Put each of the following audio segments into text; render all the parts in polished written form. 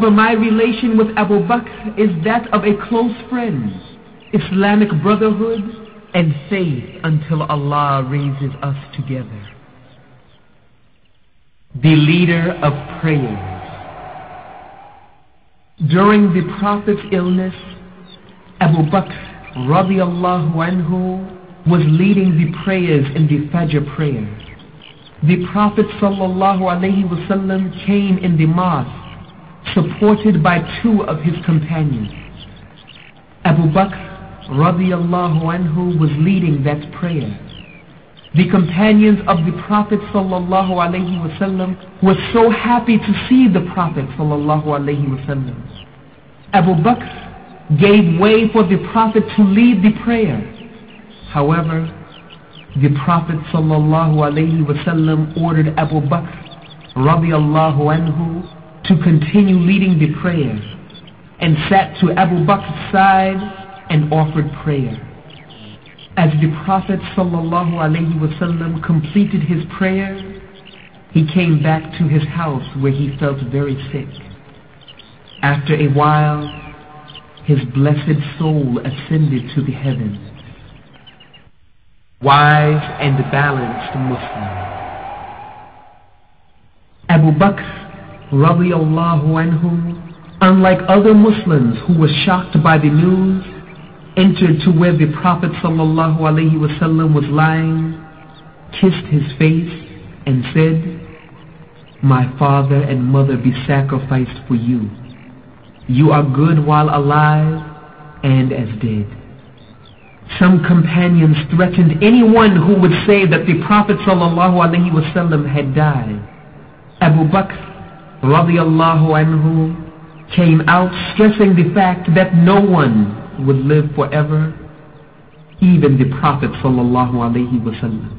Moreover, my relation with Abu Bakr is that of a close friend, Islamic brotherhood, and faith until Allah raises us together. The leader of prayers. During the Prophet's illness, Abu Bakr radiallahu anhu was leading the prayers in the Fajr prayer. The Prophet sallallahu alaihi wasallam came in the mosque supported by two of his companions. Abu Bakr radiallahu anhu was leading that prayer. The companions of the Prophet sallallahu alaihi wasallam were so happy to see the Prophet sallallahu alaihi wasallam. Abu Bakr gave way for the Prophet to lead the prayer. However, the Prophet sallallahu alaihi wasallam ordered Abu Bakr radiallahu anhu to continue leading the prayer and sat to Abu Bakr's side and offered prayer. As the Prophet sallallahu alaihi wasallam completed his prayer, he came back to his house where he felt very sick. After a while, his blessed soul ascended to the heavens. Wise and balanced Muslim. Abu Bakr radiallahu anhu, unlike other Muslims who were shocked by the news, entered to where the Prophet sallallahu alaihi wasallam was lying, kissed his face, and said, "My father and mother be sacrificed for you. You are good while alive and as dead." Some companions threatened anyone who would say that the Prophet sallallahu alaihi wasallam had died. Abu Bakr radiallahu anhu came out stressing the fact that no one would live forever, even the Prophet sallallahu alaihi wasallam.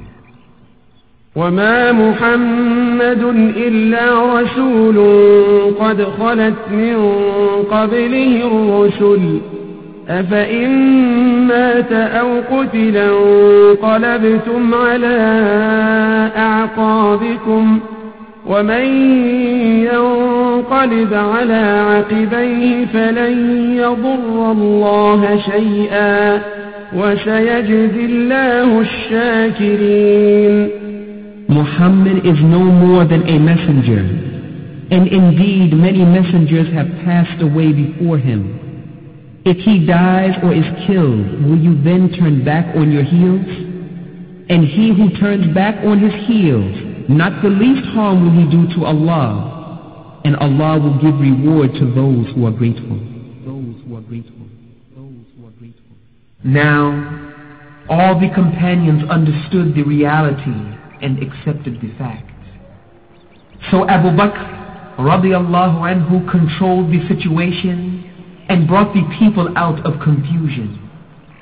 وما محمد إلا رسول قد خلت من قبله الرسل أفإن مات أو قتل انقلبتم على أعقابكم ومن ينقلب على عقبيه فلن يضر الله شيئا وسيجزي الله الشاكرين. Muhammad is no more than a messenger, and indeed many messengers have passed away before him. If he dies or is killed, will you then turn back on your heels? And he who turns back on his heels, not the least harm will he do to Allah, and Allah will give reward to those who are grateful. Now, all the companions understood the reality and accepted the fact. So Abu Bakr radiallahu anhu controlled the situation and brought the people out of confusion.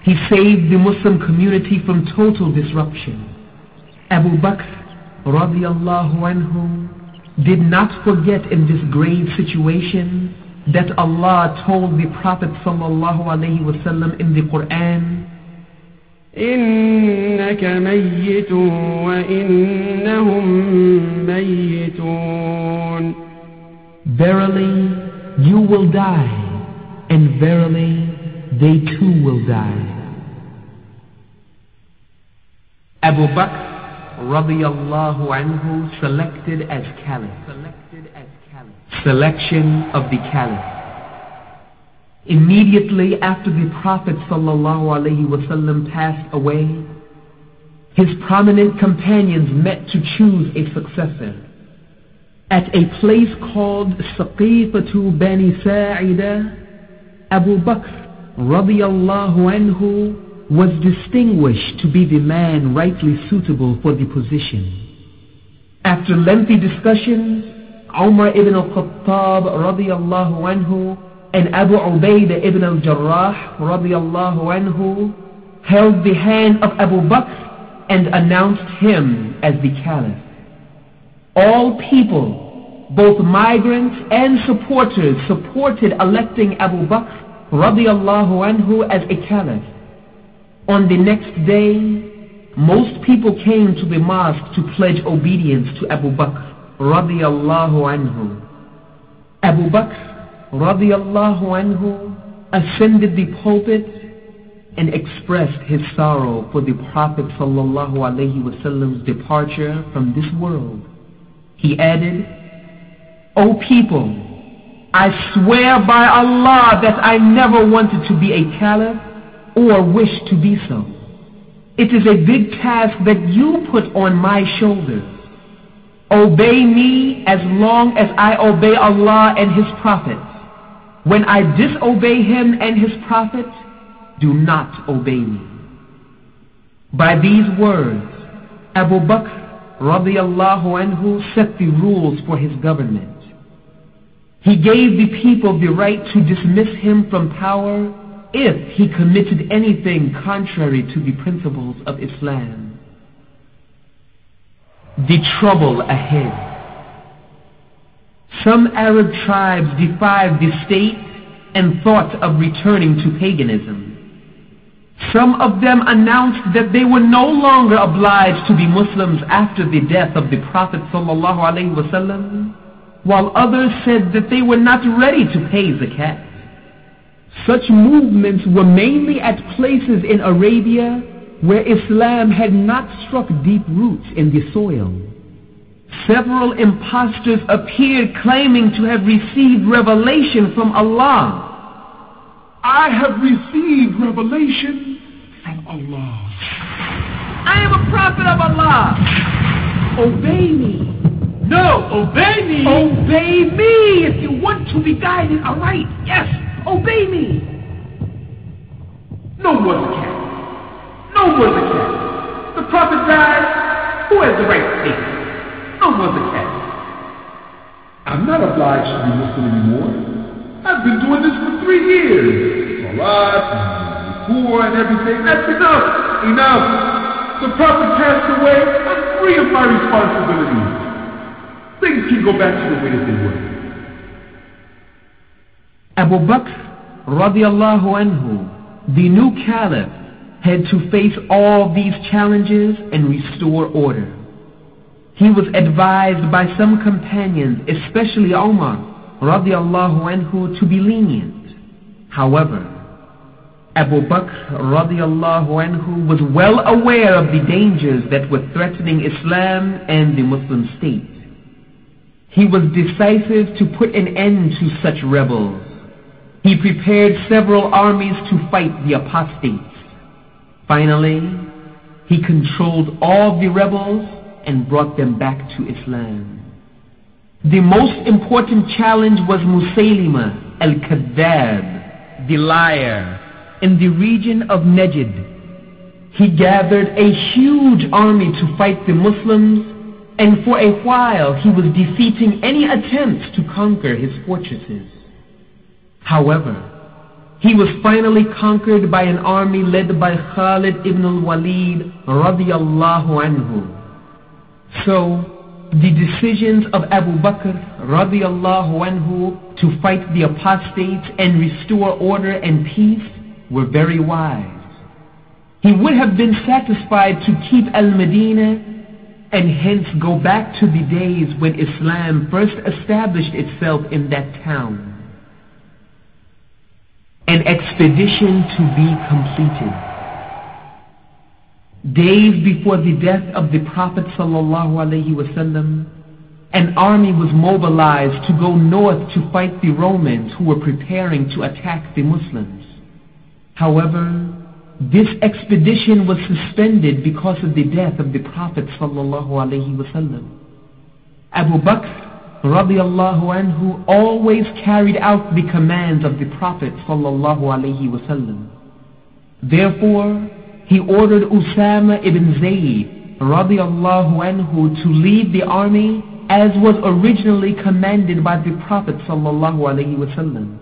He saved the Muslim community from total disruption. Abu Bakr radiallahu anhu did not forget in this grave situation that Allah told the Prophet sallallahu alaihi wasallam in the Quran, إنك ميت وإنهم ميتون. Verily, you will die, and verily, they too will die. Abu Bakr radiyallahu anhu selected as caliph. Selection of the caliph. Immediately after the Prophet sallallahu alaihi wasallam passed away, his prominent companions met to choose a successor. At a place called Saqifatu Bani Sa'ida, Abu Bakr radiyallahu anhu was distinguished to be the man rightly suitable for the position. After lengthy discussions, Umar ibn al-Khattab radiyallahu anhu and Abu Ubaidah ibn al-Jarrah radiyallahu anhu held the hand of Abu Bakr and announced him as the caliph. All people, both migrants and supporters, supported electing Abu Bakr radiyallahu anhu as a caliph. On the next day, most people came to the mosque to pledge obedience to Abu Bakr radiyallahu anhu. Abu Bakr radiallahu anhu ascended the pulpit and expressed his sorrow for the Prophet sallallahu alaihi wasallam's departure from this world. He added, "O people, I swear by Allah that I never wanted to be a caliph or wish to be so. It is a big task that you put on my shoulders. Obey me as long as I obey Allah and His Prophet. When I disobey Him and His Prophet, do not obey me." By these words, Abu Bakr radiallahu anhu set the rules for his government. He gave the people the right to dismiss him from power if he committed anything contrary to the principles of Islam. The trouble ahead. Some Arab tribes defied the state and thought of returning to paganism. Some of them announced that they were no longer obliged to be Muslims after the death of the Prophet ﷺ, while others said that they were not ready to pay zakat. Such movements were mainly at places in Arabia where Islam had not struck deep roots in the soil. Several impostors appeared claiming to have received revelation from Allah. "I have received revelation from Allah. I am a prophet of Allah. Obey me." "No, obey me." "Obey me if you want to be guided, alright? Yes, obey me." "No more zakat. No more zakat. The Prophet died. Who has the right to take it? No more zakat. I'm not obliged to be Muslim anymore. I've been doing this for 3 years. Salat, and poor and everything. That's enough. Enough. The Prophet passed away. I'm free of my responsibilities. Things can go back to the way that they were." Abu Bakr radiallahu anhu, the new caliph, had to face all these challenges and restore order. He was advised by some companions, especially Umar radiallahu anhu, to be lenient. However, Abu Bakr radiallahu anhu was well aware of the dangers that were threatening Islam and the Muslim state. He was decisive to put an end to such rebels. He prepared several armies to fight the apostates. Finally, he controlled all the rebels and brought them back to Islam. The most important challenge was Musaylima al-Kadhdhab, the liar, in the region of Najd. He gathered a huge army to fight the Muslims, and for a while he was defeating any attempts to conquer his fortresses. However, he was finally conquered by an army led by Khalid ibn al-Walid radiyallahu anhu. So, the decisions of Abu Bakr radiyallahu anhu to fight the apostates and restore order and peace were very wise. He would have been satisfied to keep Al-Medina and hence go back to the days when Islam first established itself in that town. An expedition to be completed. Days before the death of the Prophet ﷺ, an army was mobilized to go north to fight the Romans who were preparing to attack the Muslims. However, this expedition was suspended because of the death of the Prophet ﷺ. Abu Bakr radiallahu anhu always carried out the commands of the Prophet ﷺ. Therefore, he ordered Usama ibn Zayd radiallahu anhu to lead the army as was originally commanded by the Prophet ﷺ.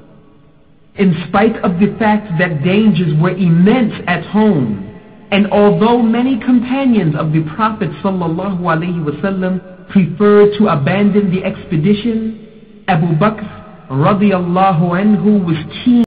In spite of the fact that dangers were immense at home, and although many companions of the Prophet ﷺ preferred to abandon the expedition, Abu Bakr radiallahu anhu was keen